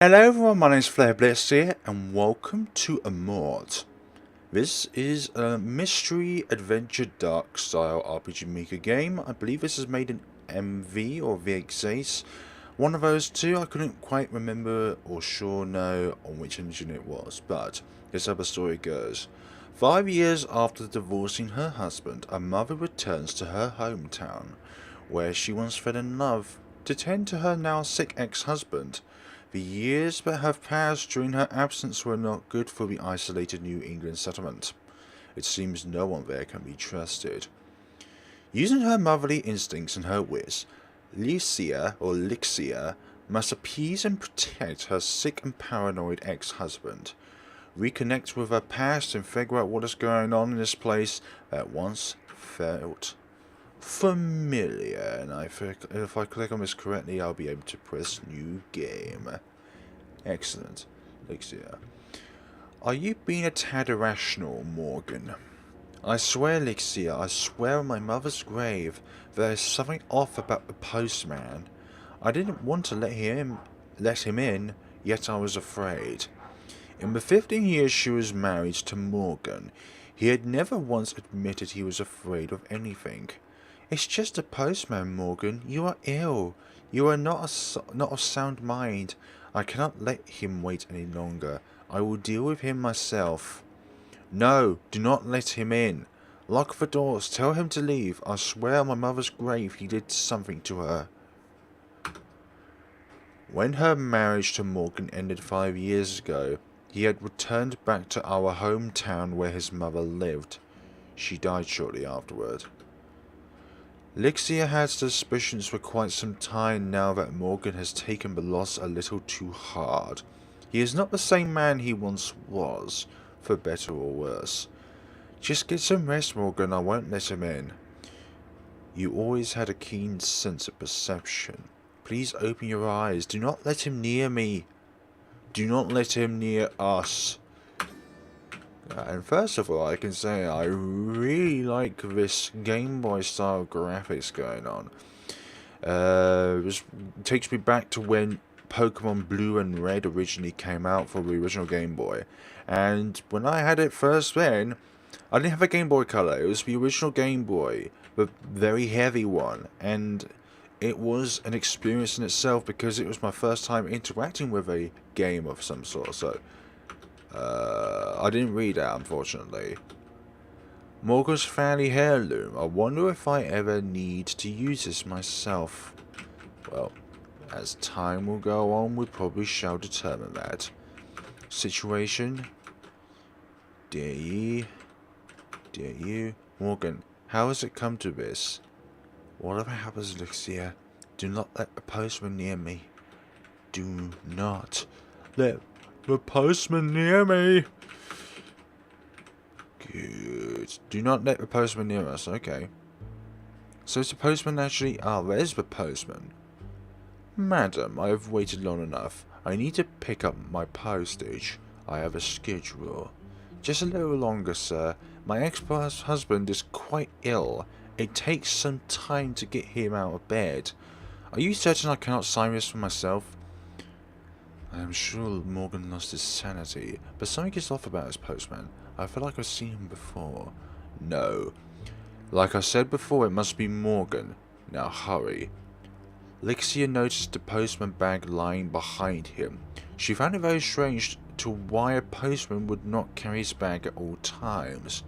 Hello everyone, my name is FlareBlitzed here, and welcome to Amort. This is a mystery adventure dark style RPG Maker game. I believe this is made in MV or VX8. One of those two. I couldn't quite remember or know on which engine it was, but here's how the story goes. 5 years after divorcing her husband, a mother returns to her hometown, where she once fell in love, to tend to her now sick ex-husband. The years that have passed during her absence were not good for the isolated New England settlement. It seems no one there can be trusted. Using her motherly instincts and her wits, Lycia must appease and protect her sick and paranoid ex-husband, reconnect with her past and figure out what is going on in this place that once felt familiar. And if I click on this correctly, I'll be able to press new game. Excellent. Lycia. Are you being a tad irrational, Morgan? I swear, Lycia, I swear on my mother's grave, there is something off about the postman. I didn't want to let him in, yet I was afraid. In the 15 years she was married to Morgan, he had never once admitted he was afraid of anything. It's just a postman, Morgan. You are ill. You are not of sound mind. I cannot let him wait any longer. I will deal with him myself. No, do not let him in. Lock the doors. Tell him to leave. I swear on my mother's grave he did something to her. When her marriage to Morgan ended 5 years ago, he had returned back to our hometown where his mother lived. She died shortly afterward. Lycia had suspicions for quite some time now that Morgan has taken the loss a little too hard. He is not the same man he once was, for better or worse. Just get some rest, Morgan, I won't let him in. You always had a keen sense of perception. Please open your eyes. Do not let him near me. Do not let him near us. And first of all, I can say I really like this Game Boy style graphics going on. This takes me back to when Pokemon Blue and Red originally came out for the original Game Boy. And when I had it first then, I didn't have a Game Boy Color. It was the original Game Boy, the very heavy one. And it was an experience in itself because it was my first time interacting with a game of some sort. So I didn't read that, unfortunately. Morgan's family heirloom. I wonder if I ever need to use this myself. Well, as time will go on, we probably shall determine that. Situation. Dear you. Morgan, how has it come to this? Whatever happens, Lycia, do not let the postman near me. Do not let the postman near me. Good. Do not let the postman near us. Okay. So is the postman actually... Ah, there's the postman. Madam, I have waited long enough. I need to pick up my postage. I have a schedule. Just a little longer, sir. My ex-husband is quite ill. It takes some time to get him out of bed. Are you certain I cannot sign this for myself? I am sure Morgan lost his sanity, but something is off about his postman. I feel like I've seen him before. No. Like I said before, it must be Morgan. Now hurry. Lycia noticed the postman bag lying behind him. She found it very strange to why a postman would not carry his bag at all times.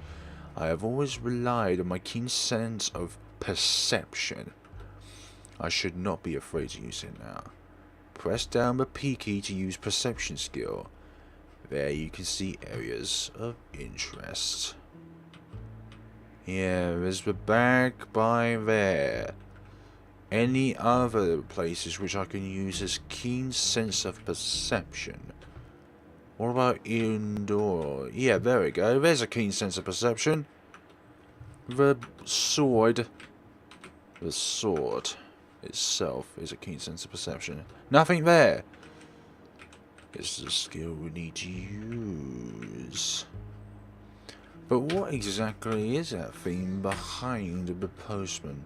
I have always relied on my keen sense of perception. I should not be afraid to use it now. Press down the P key to use perception skill. There you can see areas of interest. Yeah, there's the bag by there. Any other places which I can use this keen sense of perception? What about indoor? Yeah, there we go. There's a keen sense of perception. The sword. The sword itself is a keen sense of perception. Nothing there. It's the skill we need to use. But what exactly is that thing behind the postman?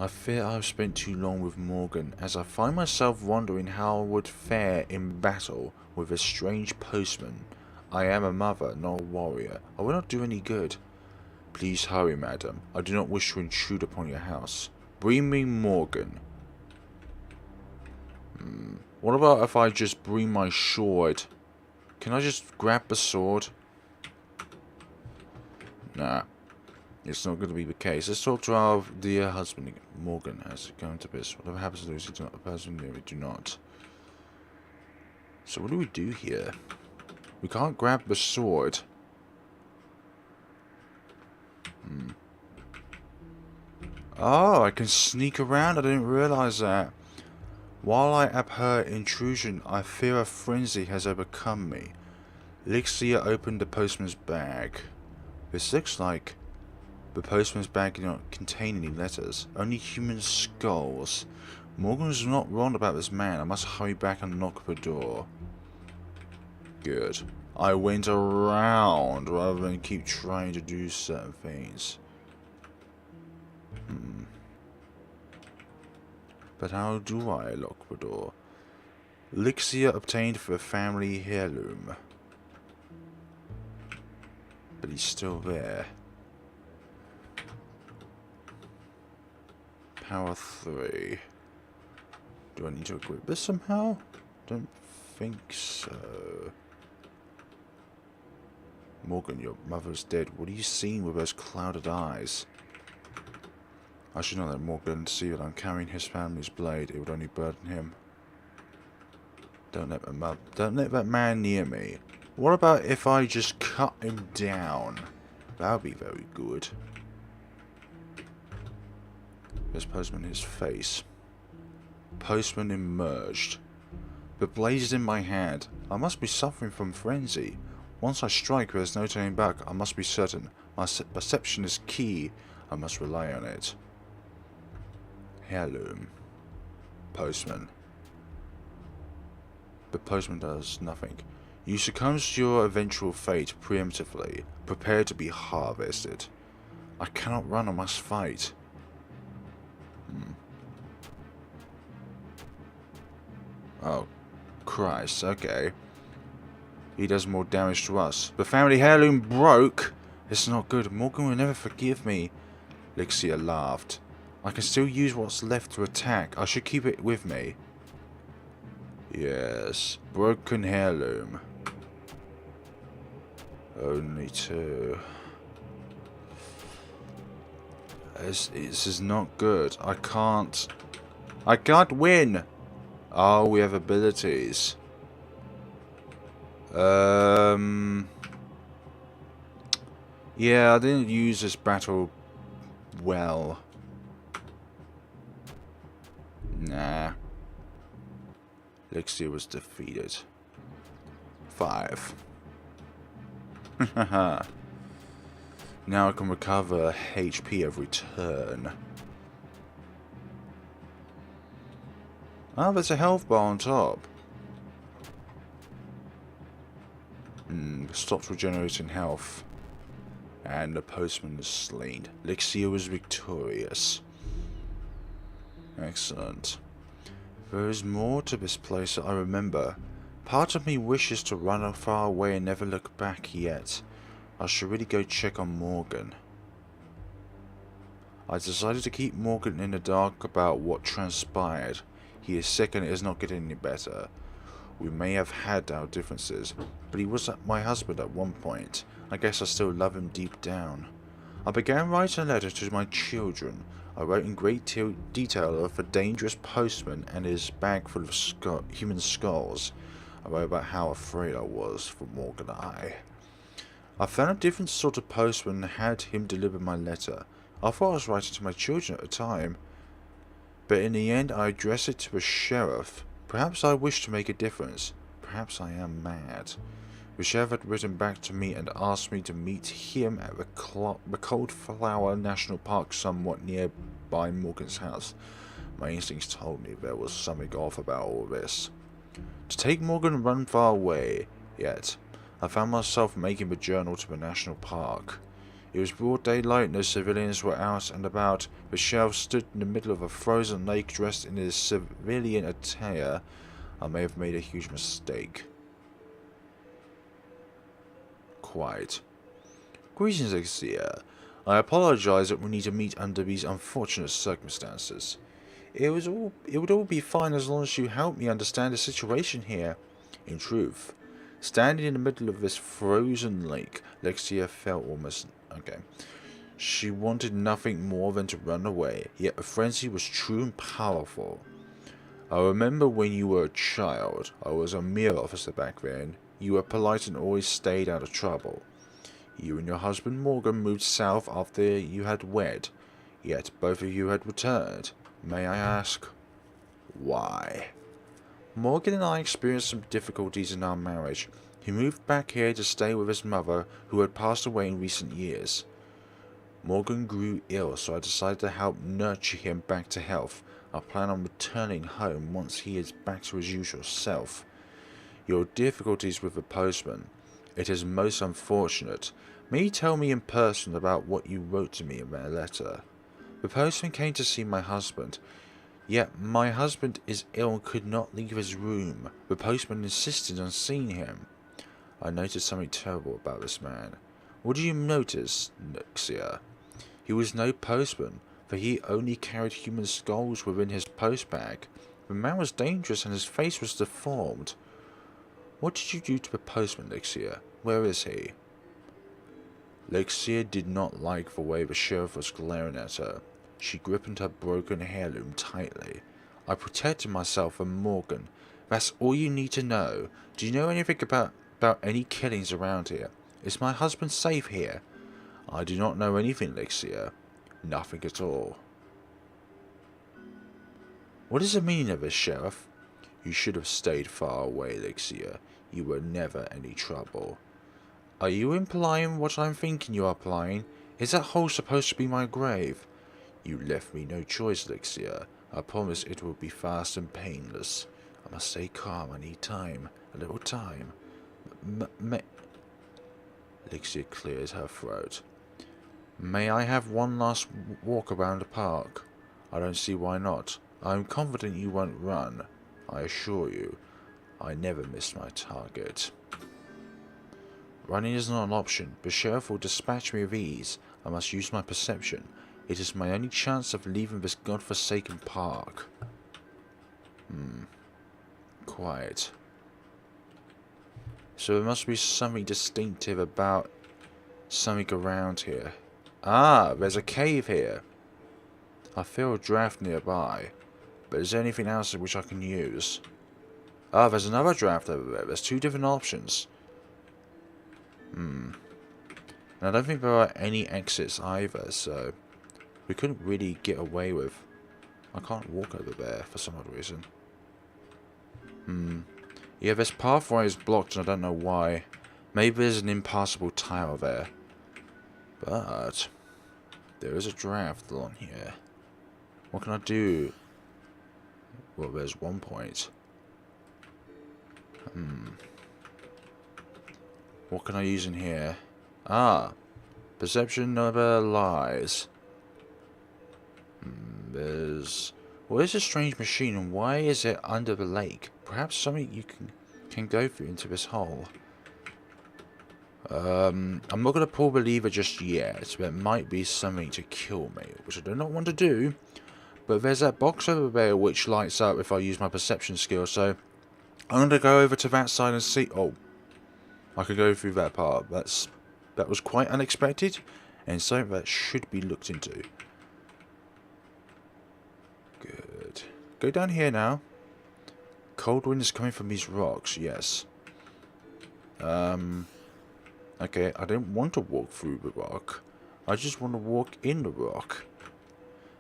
I fear I've spent too long with Morgan, as I find myself wondering how I would fare in battle with a strange postman. I am a mother, not a warrior. I will not do any good. Please hurry, madam. I do not wish to intrude upon your house. Bring me Morgan. What about if I just bring my sword? Can I just grab the sword? Nah. It's not going to be the case. Let's talk to our dear husband again. Morgan has gone to this. Whatever happens to Lucy, do not the person near me. Do not. So what do we do here? We can't grab the sword. Oh, I can sneak around. I didn't realize that. While I abhor intrusion, I fear a frenzy has overcome me. Lycia opened the postman's bag. This looks like the postman's bag did not contain any letters, only human skulls. Morgan was not wrong about this man. I must hurry back and knock the door. Good. I went around rather than keep trying to do certain things. But how do I lock the door? Lycia obtained the family heirloom. But he's still there. Power 3. Do I need to equip this somehow? Don't think so. Morgan, your mother's dead. What are you seeing with those clouded eyes? I should not let Morgan see that I'm carrying his family's blade. It would only burden him. Don't let that man near me. What about if I just cut him down? That would be very good. There's postman his face. Postman emerged. The blade is in my hand. I must be suffering from frenzy. Once I strike, there's no turning back. I must be certain. My perception is key. I must rely on it. Heirloom. Postman. The postman does nothing. You succumb to your eventual fate preemptively. Prepare to be harvested. I cannot run, I must fight. Oh, Christ, okay. He does more damage to us. The family heirloom broke! It's not good. Morgan will never forgive me. Lycia laughed. I can still use what's left to attack. I should keep it with me. Yes. Broken heirloom. Only 2. This is not good. I can't win! Oh, we have abilities. Yeah, I didn't use this battle well. Nah. Lycia was defeated. 5. Now I can recover HP every turn. Oh, there's a health bar on top. Stops regenerating health. And the postman is slain. Lycia was victorious. Excellent. There is more to this place that I remember. Part of me wishes to run far away and never look back yet. I should really go check on Morgan. I decided to keep Morgan in the dark about what transpired. He is sick and it is not getting any better. We may have had our differences, but he was my husband at one point. I guess I still love him deep down. I began writing a letter to my children. I wrote in great detail of a dangerous postman and his bag full of human skulls. I wrote about how afraid I was for Morgan and I found a different sort of postman and had him deliver my letter. I thought I was writing to my children at the time, but in the end I addressed it to a sheriff. Perhaps I wish to make a difference. Perhaps I am mad. The sheriff had written back to me and asked me to meet him at the Cold Flower National Park somewhat nearby Morgan's house. My instincts told me there was something off about all this. To take Morgan and run far away, yet I found myself making the journey to the national park. It was broad daylight, no civilians were out and about. The sheriff stood in the middle of a frozen lake dressed in his civilian attire. I may have made a huge mistake. Quite. Greetings, Lycia. I apologize that we need to meet under these unfortunate circumstances. It would all be fine as long as you help me understand the situation here. In truth, standing in the middle of this frozen lake, Lycia felt almost... okay. She wanted nothing more than to run away, yet the frenzy was true and powerful. I remember when you were a child. I was a mere officer back then. You were polite and always stayed out of trouble. You and your husband Morgan moved south after you had wed, yet both of you had returned. May I ask, why? Morgan and I experienced some difficulties in our marriage. He moved back here to stay with his mother, who had passed away in recent years. Morgan grew ill, so I decided to help nurture him back to health. I plan on returning home once he is back to his usual self. Your difficulties with the postman. It is most unfortunate. May you tell me in person about what you wrote to me in that letter? The postman came to see my husband. Yet my husband is ill and could not leave his room. The postman insisted on seeing him. I noticed something terrible about this man. What do you notice, Lycia? He was no postman, for he only carried human skulls within his postbag. The man was dangerous and his face was deformed. What did you do to the postman, Lycia? Where is he? Lycia did not like the way the sheriff was glaring at her. She gripped her broken heirloom tightly. I protected myself from Morgan. That's all you need to know. Do you know anything about any killings around here? Is my husband safe here? I do not know anything, Lycia. Nothing at all. What is the meaning of this, Sheriff? You should have stayed far away, Lycia. You were never any trouble. Are you implying what I'm thinking you are implying? Is that hole supposed to be my grave? You left me no choice, Lycia. I promise it will be fast and painless. I must stay calm. I need time. A little time. Lycia cleared her throat. May I have one last walk around the park? I don't see why not. I am confident you won't run. I assure you, I never miss my target. Running is not an option. The sheriff will dispatch me with ease. I must use my perception. It is my only chance of leaving this godforsaken park. Quiet. So there must be something distinctive about something around here. Ah, there's a cave here. I feel a draft nearby. But is there anything else which I can use? Ah, there's another draft over there. There's two different options. And I don't think there are any exits either, so we couldn't really get away with. I can't walk over there for some odd reason. Yeah, this pathway is blocked and I don't know why. Maybe there's an impassable tile there. But there is a draft on here. What can I do? Well, there's one point. What can I use in here? Ah, perception never lies. What is a strange machine and why is it under the lake? Perhaps something you can go through into this hole. I'm not going to pull the lever just yet, but it might be something to kill me, which I do not want to do. But there's that box over there which lights up if I use my perception skill, so I'm going to go over to that side and see... Oh, I could go through that part. That was quite unexpected, and something that should be looked into. Good. Go down here now. Cold wind is coming from these rocks, yes. Okay, I don't want to walk through the rock. I just want to walk in the rock.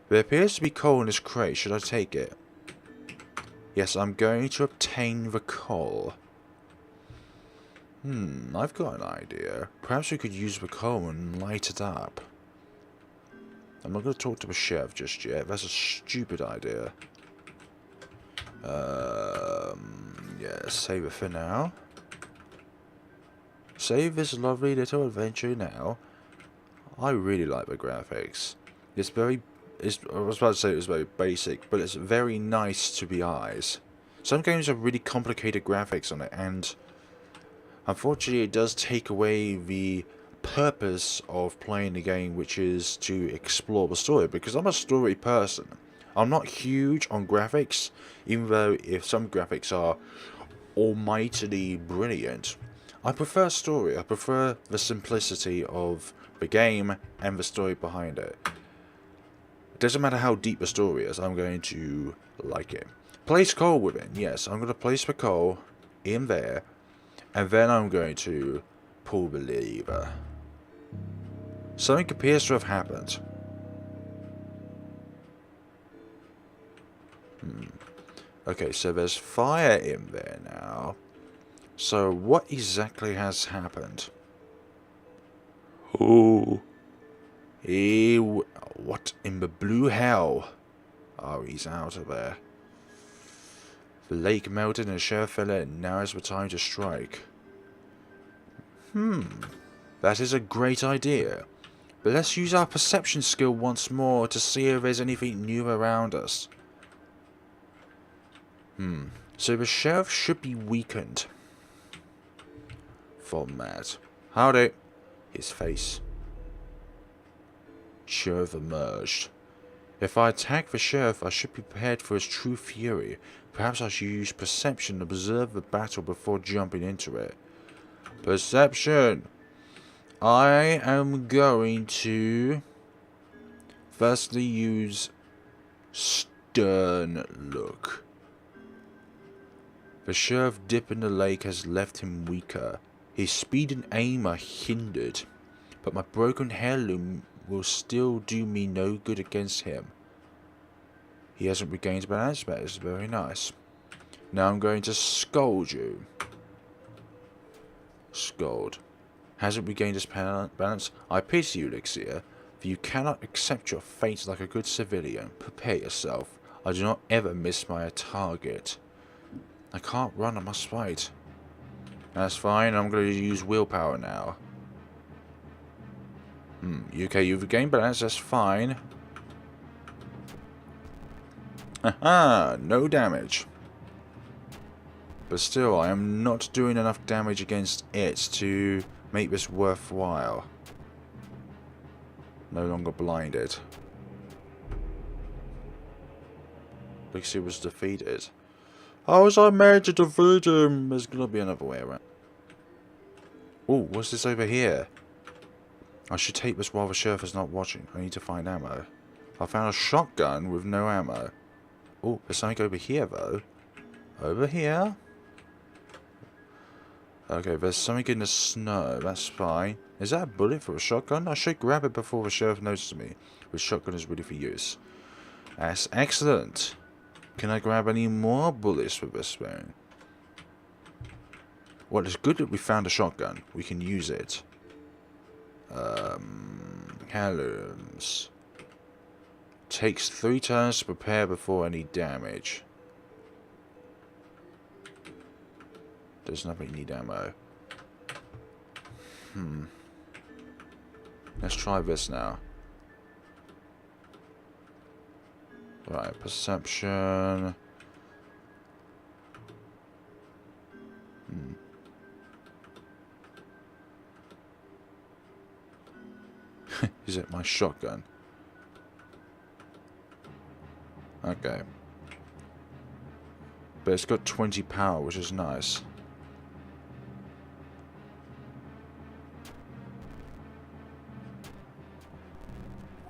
There appears to be coal in this crate. Should I take it? Yes, I'm going to obtain the coal. I've got an idea. Perhaps we could use the coal and light it up. I'm not going to talk to the chef just yet. That's a stupid idea. Yeah, save it for now. Save this lovely little adventure now. I really like the graphics. It's very... I was about to say it was very basic, but it's very nice to the eyes. Some games have really complicated graphics on it, and unfortunately it does take away the purpose of playing the game, which is to explore the story, because I'm a story person. I'm not huge on graphics, even though if some graphics are almightily brilliant. I prefer story. I prefer the simplicity of the game and the story behind it. It doesn't matter how deep the story is, I'm going to like it. Place coal within. Yes, I'm going to place the coal in there, and then I'm going to pull the lever. Something appears to have happened. Okay, so there's fire in there now. So what exactly has happened? Oh. What in the blue hell? Oh, he's out of there. The lake melted and the sheriff fell in. Now is the time to strike. That is a great idea. But let's use our perception skill once more to see if there's anything new around us. So the sheriff should be weakened. Format. Howdy. His face. Sheriff emerged. If I attack the sheriff, I should be prepared for his true fury. Perhaps I should use perception to observe the battle before jumping into it. Perception! I am going to firstly use stern look. The sheriff dip in the lake has left him weaker. His speed and aim are hindered, but my broken heirloom will still do me no good against him. He hasn't regained balance, but it's very nice. Now I'm going to scold you. Scold. Hasn't regained his balance? I pity you, Lycia, for you cannot accept your fate like a good civilian. Prepare yourself. I do not ever miss my target. I can't run, I must fight. That's fine, I'm going to use willpower now. Okay, you've regained balance, that's fine. Haha, no damage. But still, I am not doing enough damage against it to make this worthwhile. No longer blinded. Lycia was defeated. How was I made to defeat him? There's gonna be another way around. Oh, what's this over here? I should take this while the sheriff is not watching. I need to find ammo. I found a shotgun with no ammo. Oh, there's something over here though. Over here? Okay, there's something in the snow. That's fine. Is that a bullet for a shotgun? I should grab it before the sheriff notices me. The shotgun is ready for use. That's excellent. Can I grab any more bullets with this thing? Well, it's good that we found a shotgun. We can use it. Heirlooms. Takes 3 turns to prepare before any damage. Does nothing need ammo. Let's try this now. Right, perception. Is it my shotgun? Okay. But it's got 20 power, which is nice.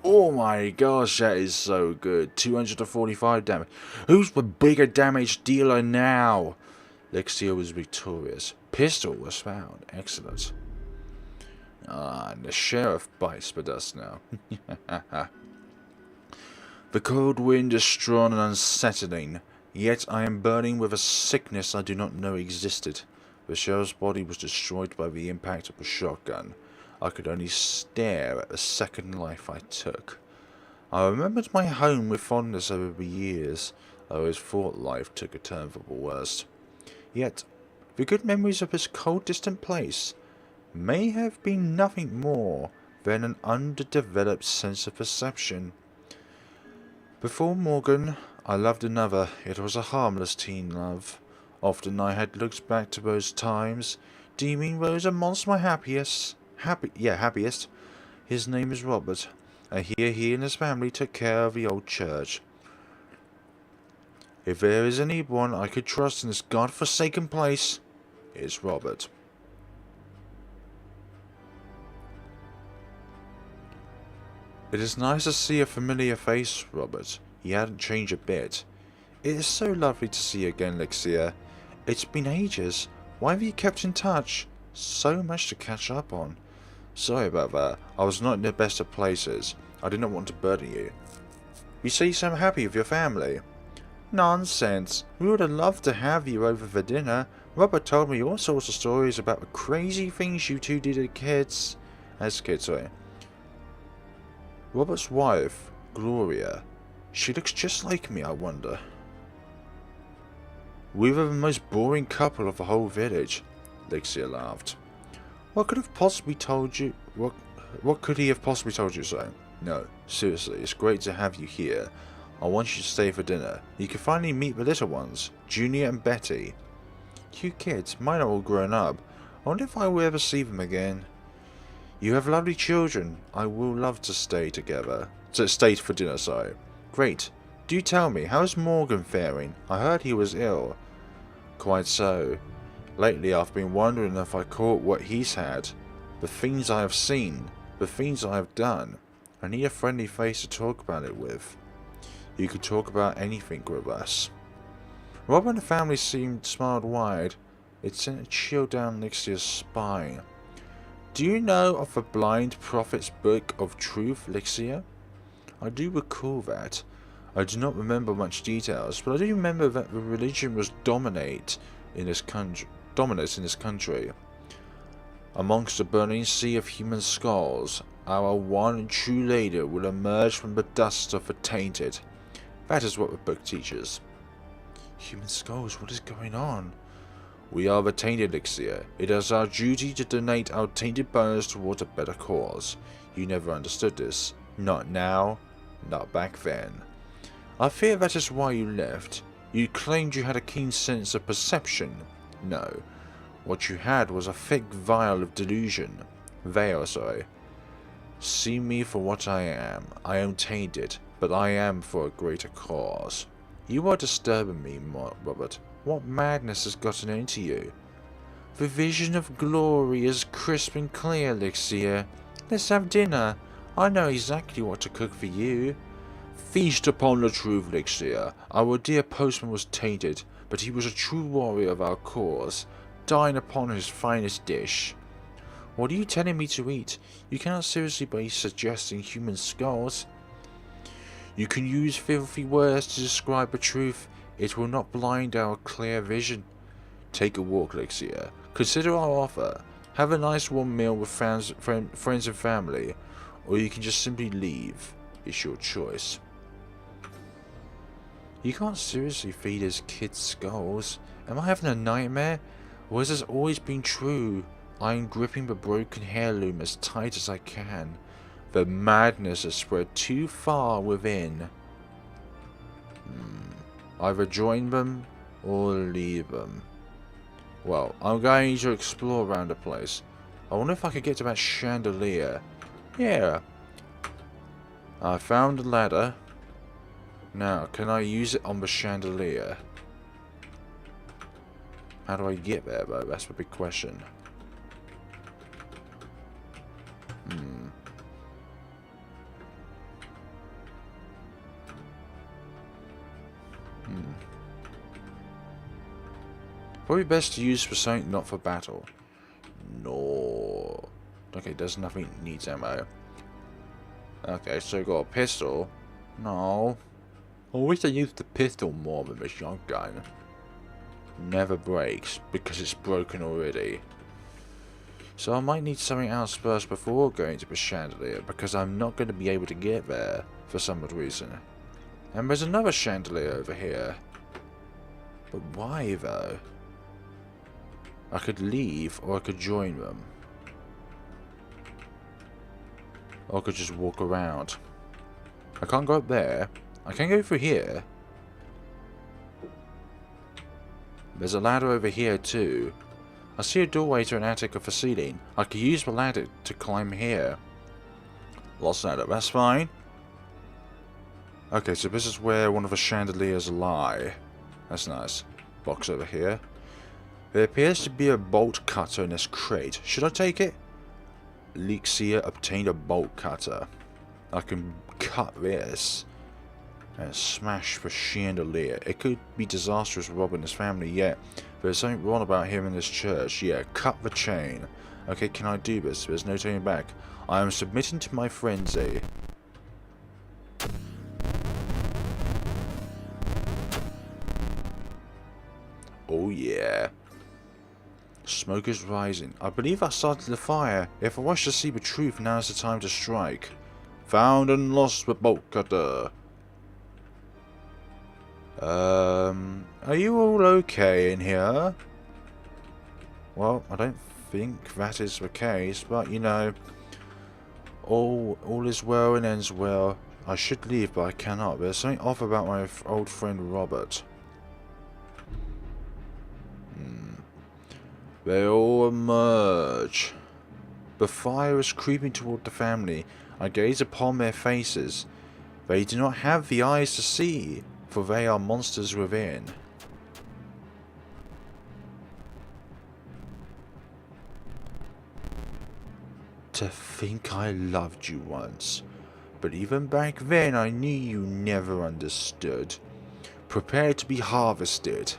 Oh my gosh, that is so good. 245 damage. Who's the bigger damage dealer now? Lycia was victorious. Pistol was found. Excellent. And the sheriff bites the dust now. The cold wind is strong and unsettling, yet I am burning with a sickness I do not know existed. The sheriff's body was destroyed by the impact of a shotgun. I could only stare at the second life I took. I remembered my home with fondness over the years. I always thought life took a turn for the worst. Yet, the good memories of this cold, distant place may have been nothing more then an underdeveloped sense of perception. Before Morgan, I loved another. It was a harmless teen love. Often I had looked back to those times, deeming Rose amongst my happiest. His name is Robert. I hear he and his family took care of the old church. If there is anyone I could trust in this god-forsaken place, it's Robert. It is nice to see a familiar face, Robert. He hadn't changed a bit. It is so lovely to see you again, Lycia. It's been ages. Why have you kept in touch? So much to catch up on. Sorry about that. I was not in the best of places. I did not want to burden you. You say you sound happy with your family. Nonsense. We would have loved to have you over for dinner. Robert told me all sorts of stories about the crazy things you two did as kids. Robert's wife, Gloria. She looks just like me, I wonder. We were the most boring couple of the whole village, Lycia laughed. What could have possibly told you? What could he have possibly told you so? No, seriously, it's great to have you here. I want you to stay for dinner. You can finally meet the little ones, Junior and Betty. Cute kids, mine are all grown up. I wonder if I will ever see them again. You have lovely children. I will love to stay together. To stay for dinner, sorry. Great. Do tell me, how is Morgan faring? I heard he was ill. Quite so. Lately I've been wondering if I caught what he's had. The things I have seen. The things I have done. I need a friendly face to talk about it with. You could talk about anything with us. Robert and the family smiled wide. It sent a chill down Lycia's spine. Do you know of the Blind Prophet's Book of Truth, Lycia? I do recall that. I do not remember much details, but I do remember that the religion was dominant in this country. Amongst the burning sea of human skulls, our one and true leader will emerge from the dust of the tainted. That is what the book teaches. Human skulls, what is going on? We are the tainted, Lycia. It is our duty to donate our tainted bones towards a better cause. You never understood this. Not now, not back then. I fear that is why you left. You claimed you had a keen sense of perception. No. What you had was a thick veil of delusion. See me for what I am. I am tainted, but I am for a greater cause. You are disturbing me, Robert. What madness has gotten into you? The vision of glory is crisp and clear, Lycia. Let's have dinner. I know exactly what to cook for you. Feast upon the truth, Lycia. Our dear postman was tainted, but he was a true warrior of our cause. Dine upon his finest dish. What are you telling me to eat? You cannot seriously be suggesting human skulls. You can use filthy words to describe the truth. It will not blind our clear vision. Take a walk, Lycia. Consider our offer. Have a nice warm meal with friends and family, or you can just simply leave. It's your choice. You can't seriously feed his kids skulls. Am I having a nightmare? Or has this always been true? I am gripping the broken heirloom as tight as I can. The madness has spread too far within. Either join them or leave them. Well, I'm going to explore around the place. I wonder if I could get to that chandelier. Yeah. I found a ladder. Now, can I use it on the chandelier? How do I get there, though? That's the big question. Probably best to use for something, not for battle. No. Okay, there's nothing needs ammo. Okay, so we got a pistol. No. I wish I used the pistol more than the shotgun. Never breaks, because it's broken already. So I might need something else first before going to the chandelier, because I'm not going to be able to get there for some odd reason. And there's another chandelier over here. But why, though? I could leave, or I could join them. Or I could just walk around. I can't go up there. I can go through here. There's a ladder over here too. I see a doorway to an attic of a ceiling. I could use the ladder to climb here. Lost ladder, that's fine. Okay, so this is where one of the chandeliers lie. That's nice. Box over here. There appears to be a bolt cutter in this crate. Should I take it? Lycia obtained a bolt cutter. I can cut this and smash the chandelier. It could be disastrous for Rob and his family, yeah. There's something wrong about him in this church. Yeah, cut the chain. Okay, can I do this? There's no turning back. I am submitting to my frenzy. Oh yeah. Smoke is rising. I believe I started the fire. If I wish to see the truth, now is the time to strike. Found and lost the bolt cutter. Are you all okay in here? Well, I don't think that is the case, but you know, all is well and ends well. I should leave, but I cannot. There's something off about my old friend Robert. They all emerge. The fire is creeping toward the family. I gaze upon their faces. They do not have the eyes to see, for they are monsters within. To think I loved you once, but even back then I knew you never understood. Prepare to be harvested.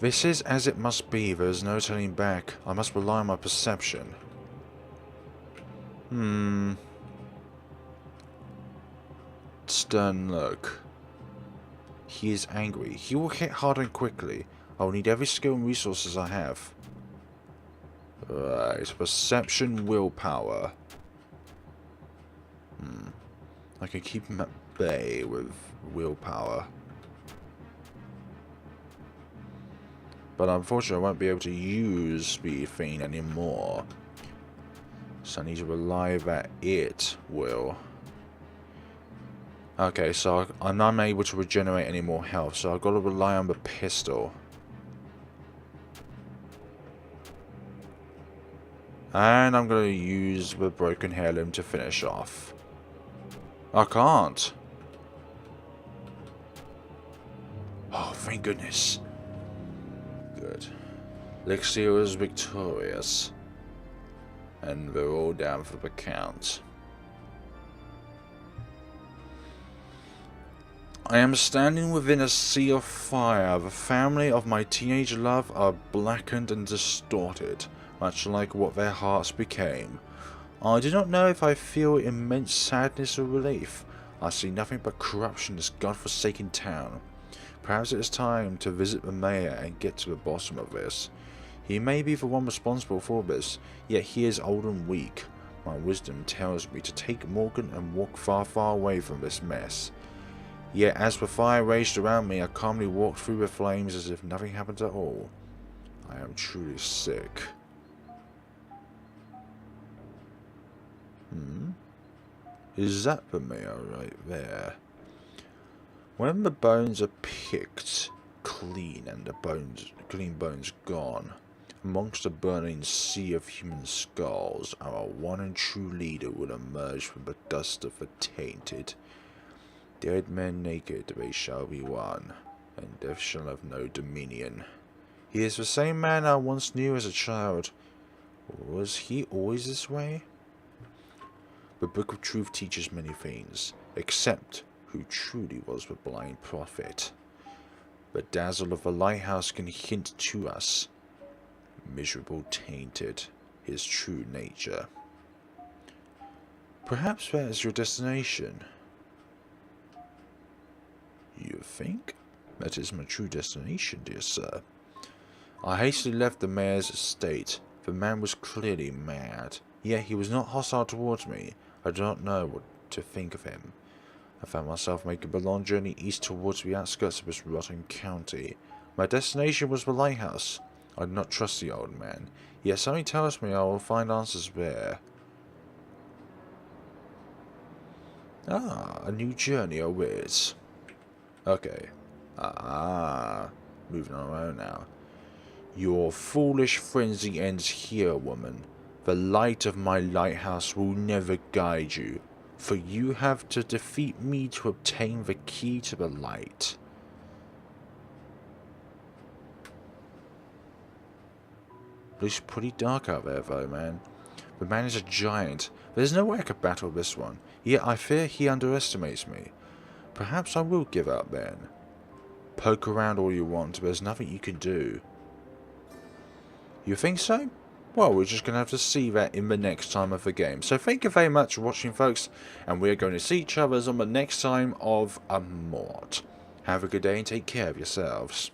This is as it must be. There is no turning back. I must rely on my perception. Stern look. He is angry. He will hit hard and quickly. I will need every skill and resources I have. Right, perception, willpower. I can keep him at bay with willpower. But unfortunately I won't be able to use Speed Fiend anymore. So I need to rely that it will. Okay, so I'm unable to regenerate any more health, so I've got to rely on the pistol. And I'm going to use the broken heirloom to finish off. I can't. Oh, thank goodness. Good. Lycia is victorious. And they're all down for the count. I am standing within a sea of fire. The family of my teenage love are blackened and distorted, much like what their hearts became. I do not know if I feel immense sadness or relief. I see nothing but corruption in this godforsaken town. Perhaps it is time to visit the mayor and get to the bottom of this. He may be the one responsible for this, yet he is old and weak. My wisdom tells me to take Morgan and walk far, far away from this mess. Yet as the fire raged around me, I calmly walked through the flames as if nothing happened at all. I am truly sick. Is that the mayor right there? When the bones are picked clean and the clean bones gone, amongst a burning sea of human skulls, our one and true leader will emerge from the dust of the tainted. Dead men naked, they shall be one, and death shall have no dominion. He is the same man I once knew as a child. Was he always this way? The Book of Truth teaches many things, except who truly was the blind prophet. The dazzle of the lighthouse can hint to us, miserable tainted, his true nature. Perhaps that is your destination. You think? That is my true destination, dear sir. I hastily left the mayor's estate. The man was clearly mad, yet he was not hostile towards me. I do not know what to think of him. I found myself making the long journey east towards the outskirts of this rotten county. My destination was the lighthouse. I did not trust the old man, yet something tells me I will find answers there. Ah, a new journey awaits. Okay. Moving on our own now. Your foolish frenzy ends here, woman. The light of my lighthouse will never guide you, for you have to defeat me to obtain the key to the light. Looks pretty dark out there though, man. The man is a giant. There's no way I could battle this one, yet I fear he underestimates me. Perhaps I will give up then. Poke around all you want, but there's nothing you can do. You think so? Well, we're just going to have to see that in the next time of the game. So thank you very much for watching, folks, and we're going to see each other on the next time of Amort. Have a good day and take care of yourselves.